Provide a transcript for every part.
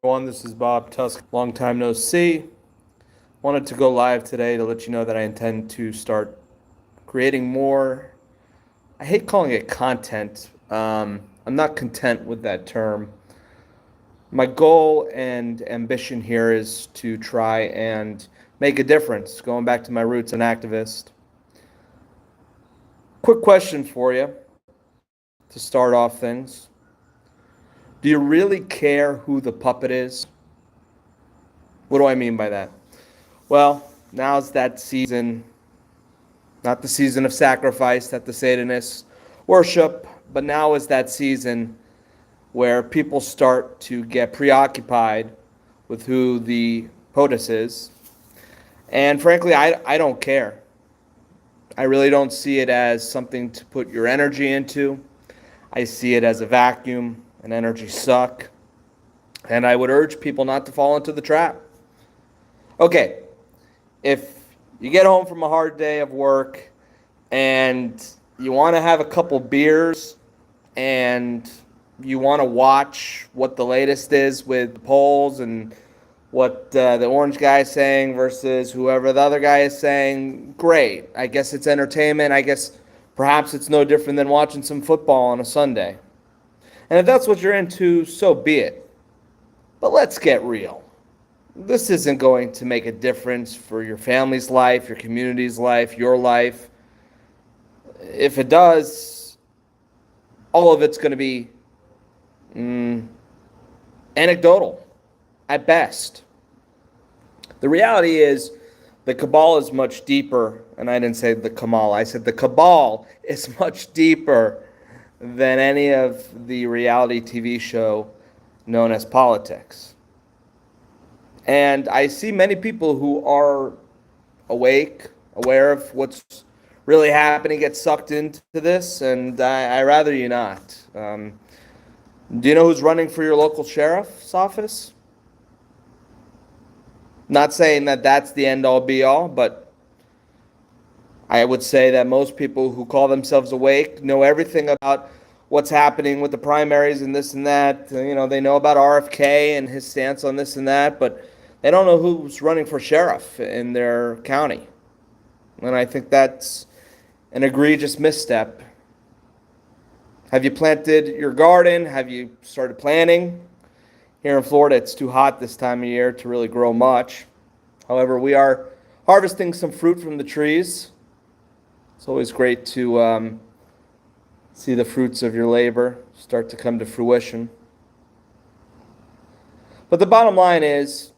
Everyone, this is Bob Tuskin. Long time no see. Wanted to go live today to let you know that I intend to start creating more. I hate calling it content. I'm not content with that term. My goal and ambition here is to try and make a difference, going back to my roots, an activist. Quick question for you to start off things. Do you really care who the puppet is? What do I mean by that? Well, now's that season, not the season of sacrifice that the Satanists worship, but now is that season where people start to get preoccupied with who the POTUS is. And frankly, I don't care. I really don't see it as something to put your energy into. I see it as a vacuum, an energy suck. And I would urge people not to fall into the trap. Okay, if you get home from a hard day of work and you want to have a couple beers and you want to watch what the latest is with the polls and what the orange guy is saying versus whoever the other guy is saying, great. I guess it's entertainment. I guess perhaps it's no different than watching some football on a Sunday. And if that's what you're into, so be it. But let's get real. This isn't going to make a difference for your family's life, your community's life, your life. If it does, all of it's going to be anecdotal at best. The reality is the cabal is much deeper, and I didn't say the Kamal, I said the cabal is much deeper than any of the reality TV show known as politics. And I see many people who are awake, aware of what's really happening, get sucked into this, and I rather you not. Do you know who's running for your local sheriff's office? Not saying that that's the end-all be-all, but I would say that most people who call themselves awake know everything about what's happening with the primaries and this and that. They know about RFK and his stance on this and that, but they don't know who's running for sheriff in their county. And I think that's an egregious misstep. Have you planted your garden? Have you started planting? Here in Florida, it's too hot this time of year to really grow much. However, we are harvesting some fruit from the trees. It's always great to see the fruits of your labor start to come to fruition. But the bottom line is,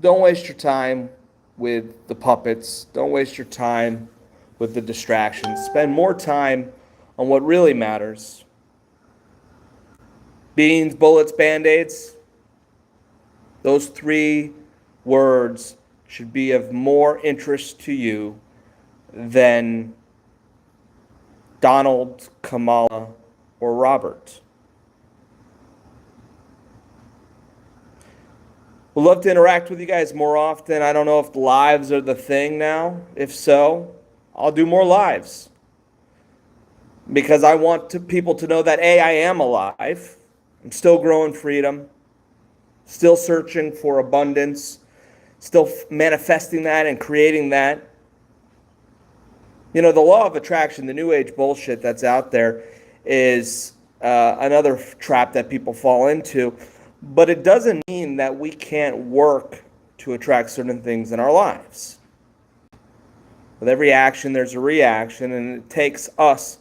don't waste your time with the puppets. Don't waste your time with the distractions. Spend more time on what really matters. Beans, bullets, Band-Aids. Those three words should be of more interest to you than Donald, Kamala, or Robert. Would love to interact with you guys more often. I don't know if lives are the thing now. If so, I'll do more lives. Because I want people to know that A, I am alive. I'm still growing freedom. Still searching for abundance. Still manifesting that and creating that. The law of attraction, the new age bullshit that's out there is another trap that people fall into. But it doesn't mean that we can't work to attract certain things in our lives. With every action, there's a reaction, and it takes us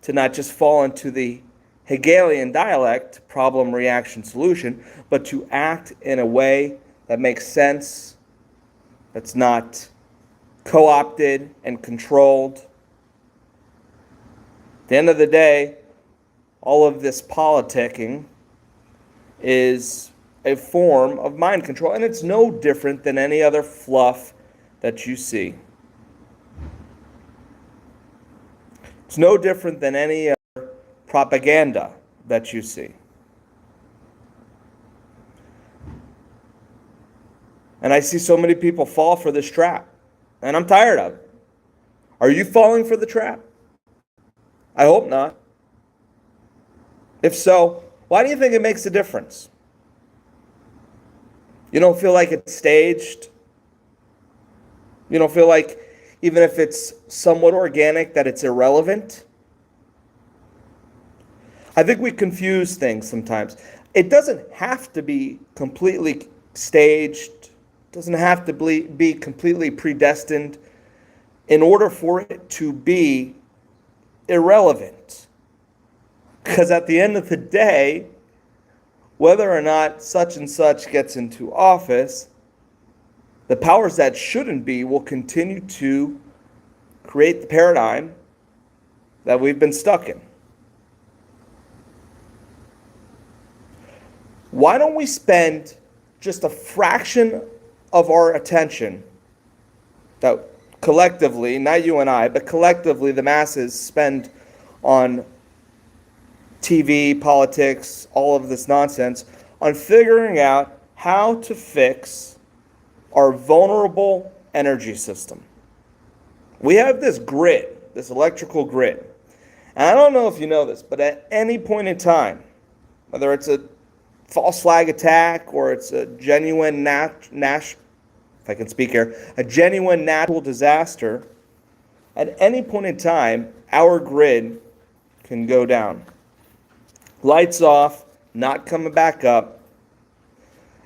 to not just fall into the Hegelian dialect, problem, reaction, solution, but to act in a way that makes sense, that's not co-opted and controlled. At the end of the day, all of this politicking is a form of mind control, and it's no different than any other fluff that you see. It's no different than any other propaganda that you see. And I see so many people fall for this trap, and I'm tired of it. Are you falling for the trap? I hope not. If so, why do you think it makes a difference? You don't feel like it's staged. You don't feel like, even if it's somewhat organic, that it's irrelevant. I think we confuse things sometimes. It doesn't have to be completely staged, it doesn't have to be completely predestined in order for it to be irrelevant. Because at the end of the day, whether or not such and such gets into office, the powers that shouldn't be will continue to create the paradigm that we've been stuck in. Why don't we spend just a fraction of our attention that collectively, not you and I, but collectively the masses spend on TV, politics, all of this nonsense, on figuring out how to fix our vulnerable energy system? We have this grid, this electrical grid. And I don't know if you know this, but at any point in time, whether it's a false flag attack or it's a genuine if I can speak here, a genuine natural disaster, at any point in time, our grid can go down. Lights off, not coming back up.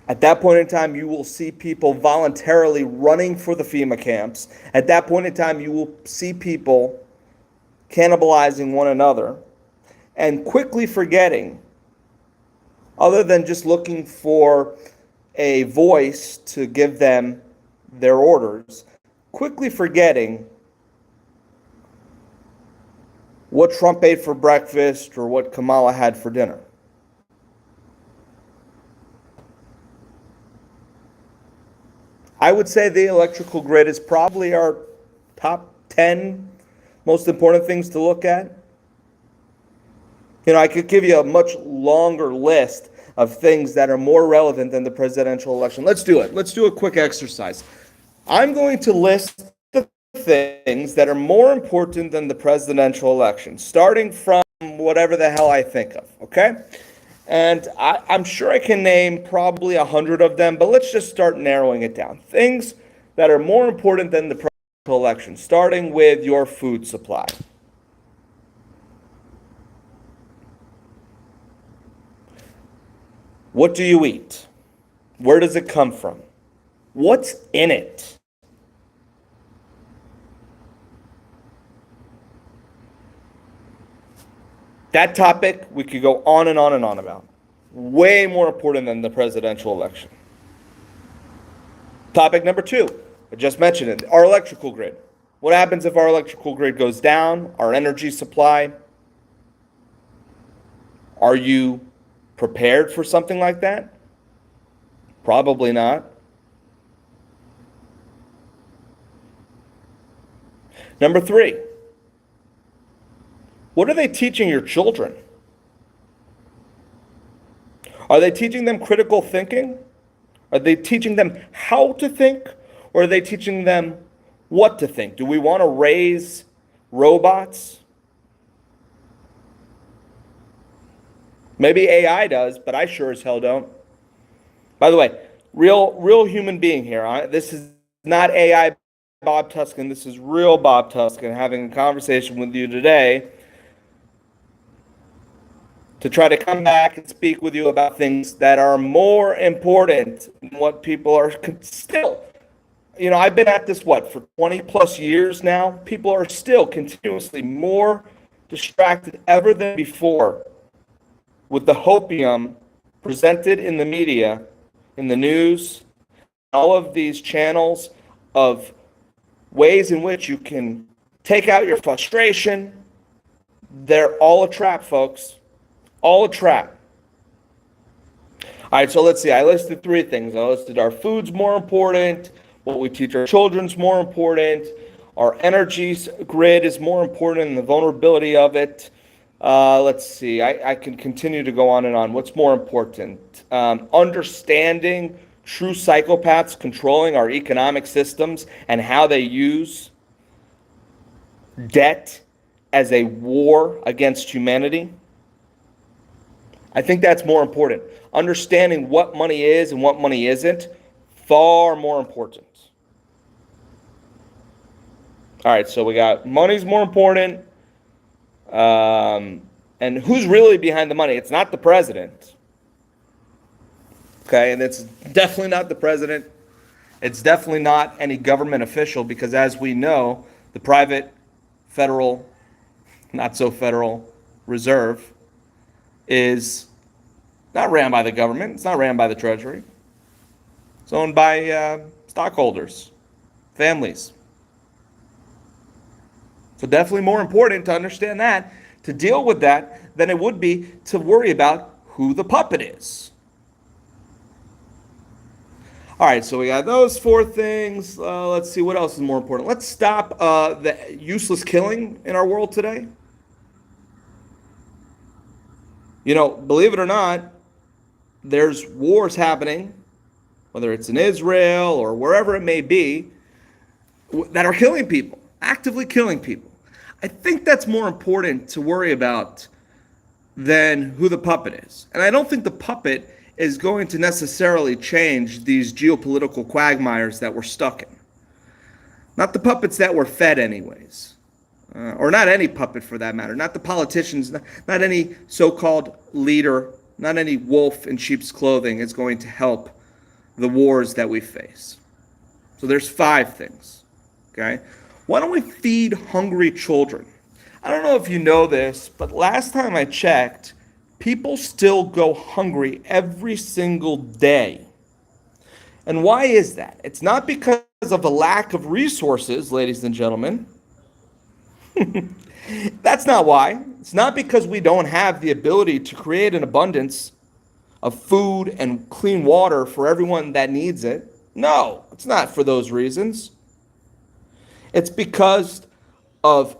At that point in time, you will see people voluntarily running for the FEMA camps. At that point in time, you will see people cannibalizing one another and quickly forgetting, other than just looking for a voice to give them their orders, quickly forgetting what Trump ate for breakfast or what Kamala had for dinner. I would say the electrical grid is probably our top 10 most important things to look at. You know, I could give you a much longer list of things that are more relevant than the presidential election. Let's do it. Let's do a quick exercise. I'm going to list the things that are more important than the presidential election, starting from whatever the hell I think of, okay? And I'm sure I can name probably 100 of them, but let's just start narrowing it down. Things that are more important than the presidential election, starting with your food supply. What do you eat? Where does it come from? What's in it? That topic we could go on and on and on about. Way more important than the presidential election. Topic number 2, I just mentioned it, our electrical grid. What happens if our electrical grid goes down, our energy supply? Are you prepared for something like that? Probably not. Number 3, what are they teaching your children? Are they teaching them critical thinking? Are they teaching them how to think? Or are they teaching them what to think? Do we want to raise robots? Maybe AI does, but I sure as hell don't. By the way, real human being here. This is not AI Bob Tuskin. This is real Bob Tuskin having a conversation with you today to try to come back and speak with you about things that are more important than what people are still. You know, I've been at this, for 20 plus years now? People are still continuously more distracted ever than before with the hopium presented in the media, in the news, all of these channels of ways in which you can take out your frustration. They're all a trap, folks. All a trap. All right, so let's see. I listed 3 things. I listed our food's more important, what we teach our children's more important, our energy grid is more important, and the vulnerability of it. Let's see. I can continue to go on and on. What's more important? Understanding true psychopaths controlling our economic systems and how they use debt as a war against humanity. I think that's more important. Understanding what money is and what money isn't, far more important. All right, so we got money's more important. And who's really behind the money? It's not the president. Okay, and it's definitely not the president. It's definitely not any government official because, as we know, the private, federal, not so federal reserve is not ran by the government. It's not ran by the Treasury. It's owned by stockholders, families. So definitely more important to understand that, to deal with that, than it would be to worry about who the puppet is. All right, so we got those four things. Let's see what else is more important. Let's stop the useless killing in our world today. You know, believe it or not, there's wars happening, whether it's in Israel or wherever it may be, that are killing people, actively killing people. I think that's more important to worry about than who the puppet is. And I don't think the puppet is going to necessarily change these geopolitical quagmires that we're stuck in. Not the puppets that we're fed anyways. Or not any puppet for that matter. Not the politicians, not any so-called leader, not any wolf in sheep's clothing is going to help the wars that we face. So there's 5 things, okay? Why don't we feed hungry children? I don't know if you know this, but last time I checked, people still go hungry every single day. And why is that? It's not because of a lack of resources, ladies and gentlemen. That's not why. It's not because we don't have the ability to create an abundance of food and clean water for everyone that needs it. No, it's not for those reasons. It's because of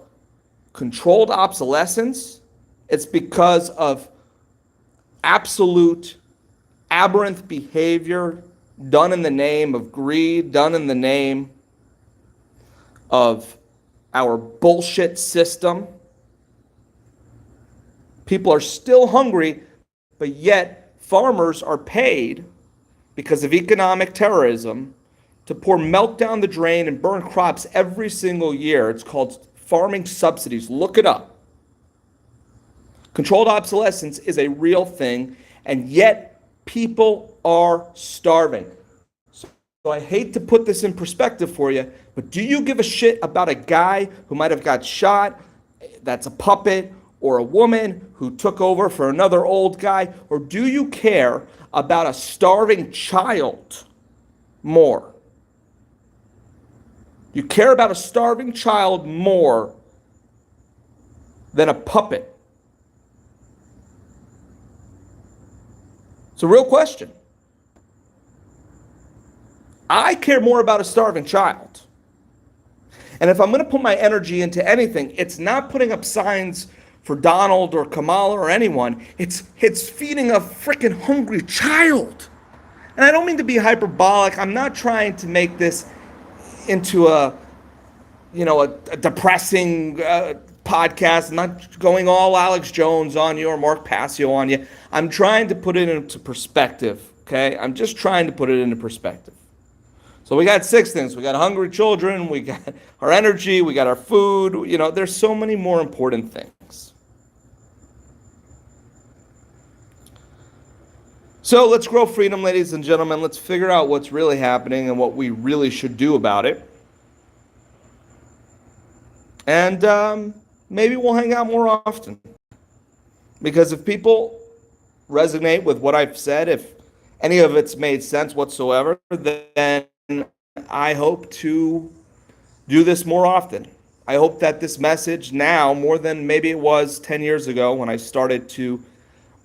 controlled obsolescence. It's because of absolute aberrant behavior done in the name of greed, done in the name of our bullshit system. People are still hungry, but yet farmers are paid because of economic terrorism to pour milk down the drain and burn crops every single year. It's called farming subsidies. Look it up. Controlled obsolescence is a real thing, and yet people are starving. So I hate to put this in perspective for you, but do you give a shit about a guy who might have got shot, that's a puppet, or a woman who took over for another old guy? Or do you care about a starving child more? You care about a starving child more than a puppet? It's a real question. I care more about a starving child. And if I'm going to put my energy into anything, it's not putting up signs for Donald or Kamala or anyone. It's feeding a freaking hungry child. And I don't mean to be hyperbolic. I'm not trying to make this into a depressing podcast. I'm not going all Alex Jones on you or Mark Passio on you. I'm trying to put it into perspective, okay? I'm just trying to put it into perspective. So we got 6 things. We got hungry children, we got our energy, we got our food. You know, there's so many more important things. So let's grow freedom, ladies and gentlemen. Let's figure out what's really happening and what we really should do about it. And maybe we'll hang out more often. Because if people resonate with what I've said, if any of it's made sense whatsoever, then I hope to do this more often. I hope that this message now, more than maybe it was 10 years ago when I started to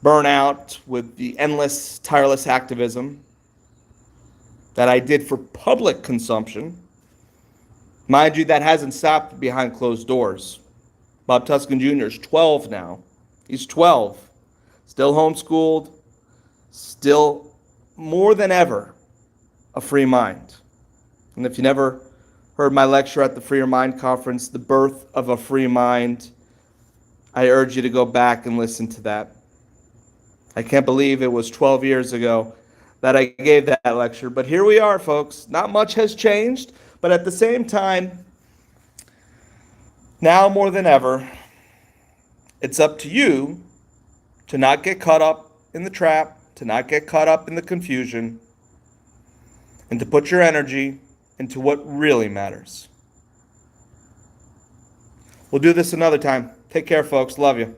burn out with the endless, tireless activism that I did for public consumption. Mind you, that hasn't stopped behind closed doors. Bob Tuskin Jr. is 12 now. He's 12. Still homeschooled. Still, more than ever, a free mind. And if you never heard my lecture at the Free Your Mind conference, The Birth of a Free Mind, I urge you to go back and listen to that. I can't believe it was 12 years ago that I gave that lecture. But here we are, folks. Not much has changed, but at the same time, now more than ever, it's up to you to not get caught up in the trap, to not get caught up in the confusion, and to put your energy into what really matters. We'll do this another time. Take care, folks. Love you.